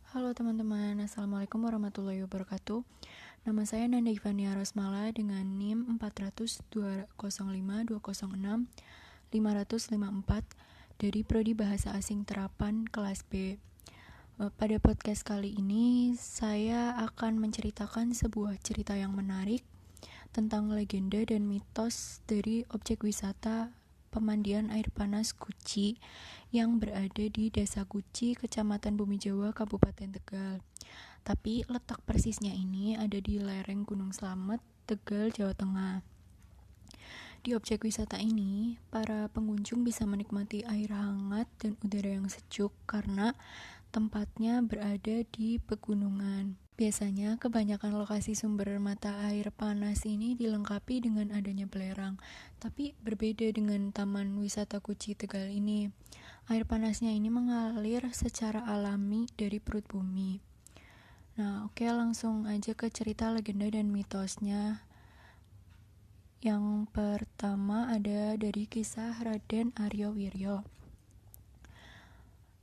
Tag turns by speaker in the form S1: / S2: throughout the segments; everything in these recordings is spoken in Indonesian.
S1: Halo teman-teman, Assalamualaikum warahmatullahi wabarakatuh. Nama saya Nanda Ivania Rosmala dengan NIM 400205206 554 dari Prodi Bahasa Asing Terapan kelas B. Pada podcast kali ini, saya akan menceritakan sebuah cerita yang menarik tentang legenda dan mitos dari objek wisata pemandian air panas Guci yang berada di Desa Guci, Kecamatan Bumi Jawa, Kabupaten Tegal. Tapi letak persisnya ini ada di lereng Gunung Slamet, Tegal, Jawa Tengah. Di objek wisata ini, para pengunjung bisa menikmati air hangat dan udara yang sejuk karena tempatnya berada di pegunungan. Biasanya, kebanyakan lokasi sumber mata air panas ini dilengkapi dengan adanya belerang, tapi berbeda dengan Taman Wisata Guci Tegal ini. Air panasnya ini mengalir secara alami dari perut bumi. Nah, oke, langsung aja ke cerita legenda dan mitosnya. Yang pertama ada dari kisah Raden Arya Wirya.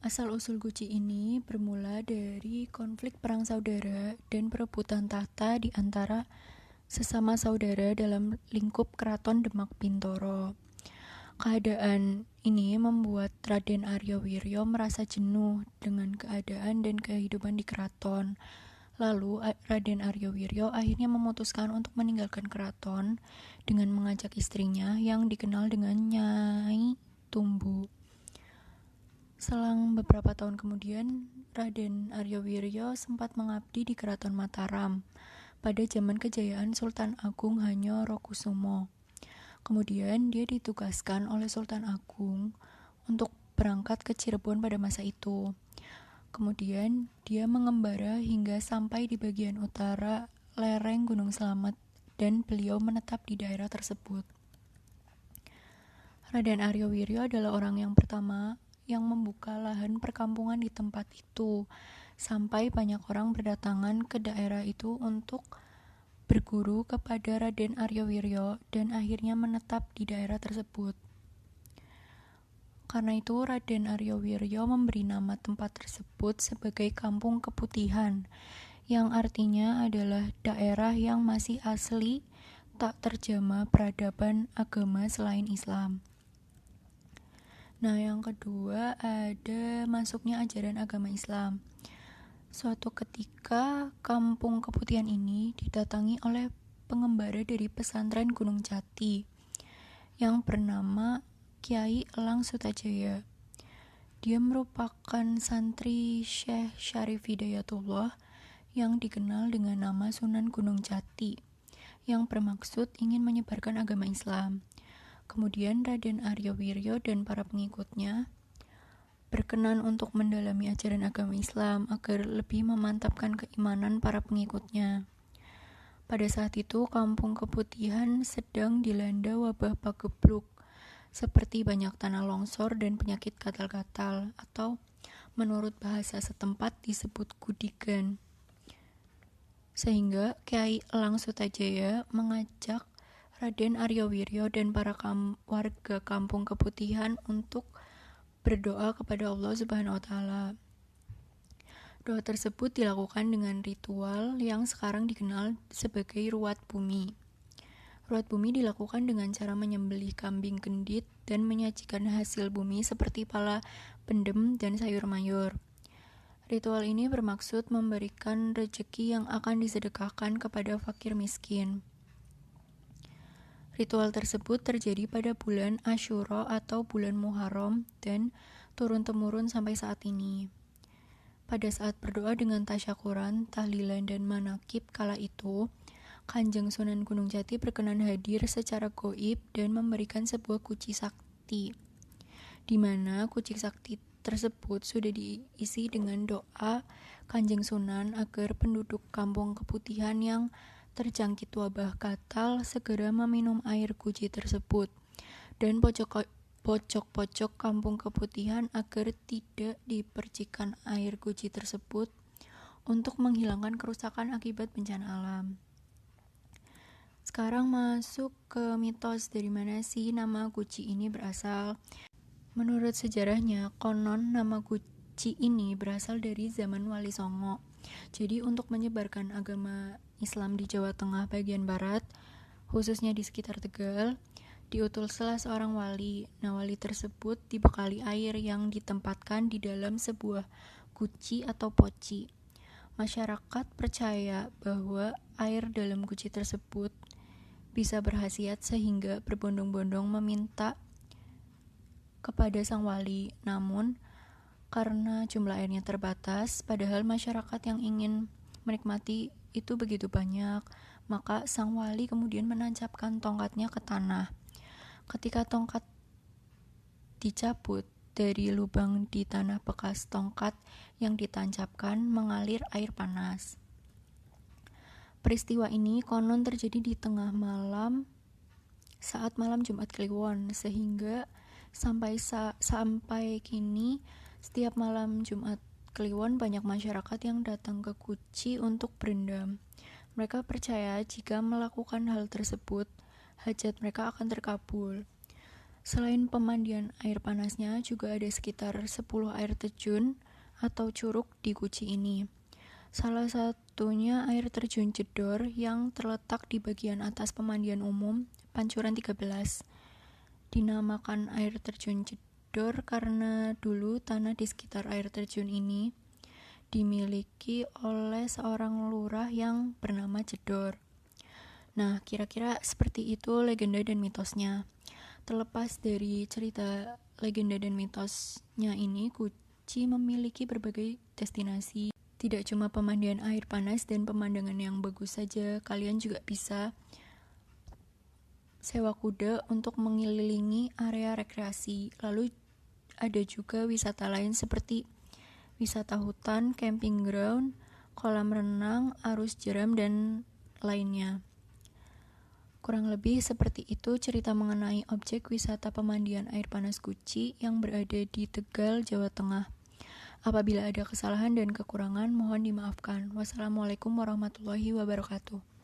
S1: Asal-usul Guci ini bermula dari konflik perang saudara dan perebutan tahta di antara sesama saudara dalam lingkup keraton Demak Bintoro. Keadaan ini membuat Raden Arya Wirya merasa jenuh dengan keadaan dan kehidupan di keraton. Lalu Raden Arya Wirya akhirnya memutuskan untuk meninggalkan keraton dengan mengajak istrinya yang dikenal dengan Nyai Tumbu. Selang beberapa tahun kemudian, Raden Arya Wirya sempat mengabdi di Keraton Mataram pada zaman kejayaan Sultan Agung Hanyorokusumo. Kemudian dia ditugaskan oleh Sultan Agung untuk berangkat ke Cirebon pada masa itu. Kemudian dia mengembara hingga sampai di bagian utara lereng Gunung Slamet dan beliau menetap di daerah tersebut. Raden Arya Wirya adalah orang yang pertama yang membuka lahan perkampungan di tempat itu, sampai banyak orang berdatangan ke daerah itu untuk berguru kepada Raden Arya Wirya dan akhirnya menetap di daerah tersebut. Karena itu Raden Arya Wirya memberi nama tempat tersebut sebagai Kampung Keputihan, yang artinya adalah daerah yang masih asli, tak terjamah peradaban agama selain Islam. Nah, yang kedua ada masuknya ajaran agama Islam. Suatu ketika, Kampung Keputihan ini didatangi oleh pengembara dari pesantren Gunung Jati yang bernama Kiai Elang Sutajaya. Dia merupakan santri Syekh Syarif Hidayatullah yang dikenal dengan nama Sunan Gunung Jati, yang bermaksud ingin menyebarkan agama Islam. Kemudian Raden Arya Wirya dan para pengikutnya berkenan untuk mendalami ajaran agama Islam agar lebih memantapkan keimanan para pengikutnya. Pada saat itu, Kampung Keputihan sedang dilanda wabah pagebluk, seperti banyak tanah longsor dan penyakit gatal-gatal, atau menurut bahasa setempat disebut gudigan. Sehingga Kiai Elang Sutajaya mengajak Raden Arya Wirya dan para warga Kampung Keputihan untuk berdoa kepada Allah Subhanahu wa Ta'ala. Doa tersebut dilakukan dengan ritual yang sekarang dikenal sebagai ruat bumi. Ruat bumi dilakukan dengan cara menyembelih kambing kendit dan menyajikan hasil bumi seperti pala pendem dan sayur mayur. Ritual ini bermaksud memberikan rezeki yang akan disedekahkan kepada fakir miskin. Ritual tersebut terjadi pada bulan Asyura atau bulan Muharram dan turun-temurun sampai saat ini. Pada saat berdoa dengan tasyakuran, tahlilan, dan manakib kala itu, Kanjeng Sunan Gunung Jati berkenan hadir secara goib dan memberikan sebuah kuci sakti, di mana kuci sakti tersebut sudah diisi dengan doa Kanjeng Sunan agar penduduk Kampung Keputihan yang terjangkit wabah gatal segera meminum air guci tersebut, dan pojok-pojok Kampung Keputihan agar tidak dipercikan air guci tersebut untuk menghilangkan kerusakan akibat bencana alam. Sekarang masuk ke mitos dari mana sih nama Guci ini berasal. Menurut sejarahnya, konon nama Guci ini berasal dari zaman Wali Songo. Jadi untuk menyebarkan agama Islam di Jawa Tengah bagian barat, khususnya di sekitar Tegal, diutuslah seorang wali. Nah, wali tersebut dibekali air yang ditempatkan di dalam sebuah guci atau poci. Masyarakat percaya bahwa air dalam guci tersebut bisa berkhasiat sehingga berbondong-bondong meminta kepada sang wali. Namun, karena jumlah airnya terbatas, padahal masyarakat yang ingin menikmati itu begitu banyak, maka sang wali kemudian menancapkan tongkatnya ke tanah. Ketika tongkat dicabut, dari lubang di tanah bekas tongkat yang ditancapkan mengalir air panas. Peristiwa ini konon terjadi di tengah malam saat malam Jumat Kliwon, sehingga sampai kini setiap malam Jumat Kliwon banyak masyarakat yang datang ke Guci untuk berendam. Mereka percaya jika melakukan hal tersebut, hajat mereka akan terkabul. Selain pemandian air panasnya, juga ada sekitar 10 air terjun atau curug di Guci ini. Salah satunya air terjun Jedor yang terletak di bagian atas pemandian umum Pancuran 13. Dinamakan air terjun Jedor karena dulu tanah di sekitar air terjun ini dimiliki oleh seorang lurah yang bernama Jedor. Nah, kira-kira seperti itu legenda dan mitosnya. Terlepas dari cerita legenda dan mitosnya ini, Guci memiliki berbagai destinasi. Tidak cuma pemandian air panas dan pemandangan yang bagus saja, kalian juga bisa sewa kuda untuk mengelilingi area rekreasi. Lalu ada juga wisata lain seperti wisata hutan, camping ground, kolam renang, arus jeram, dan lainnya. Kurang lebih seperti itu cerita mengenai objek wisata pemandian air panas Guci yang berada di Tegal, Jawa Tengah. Apabila ada kesalahan dan kekurangan, mohon dimaafkan. Wassalamualaikum warahmatullahi wabarakatuh.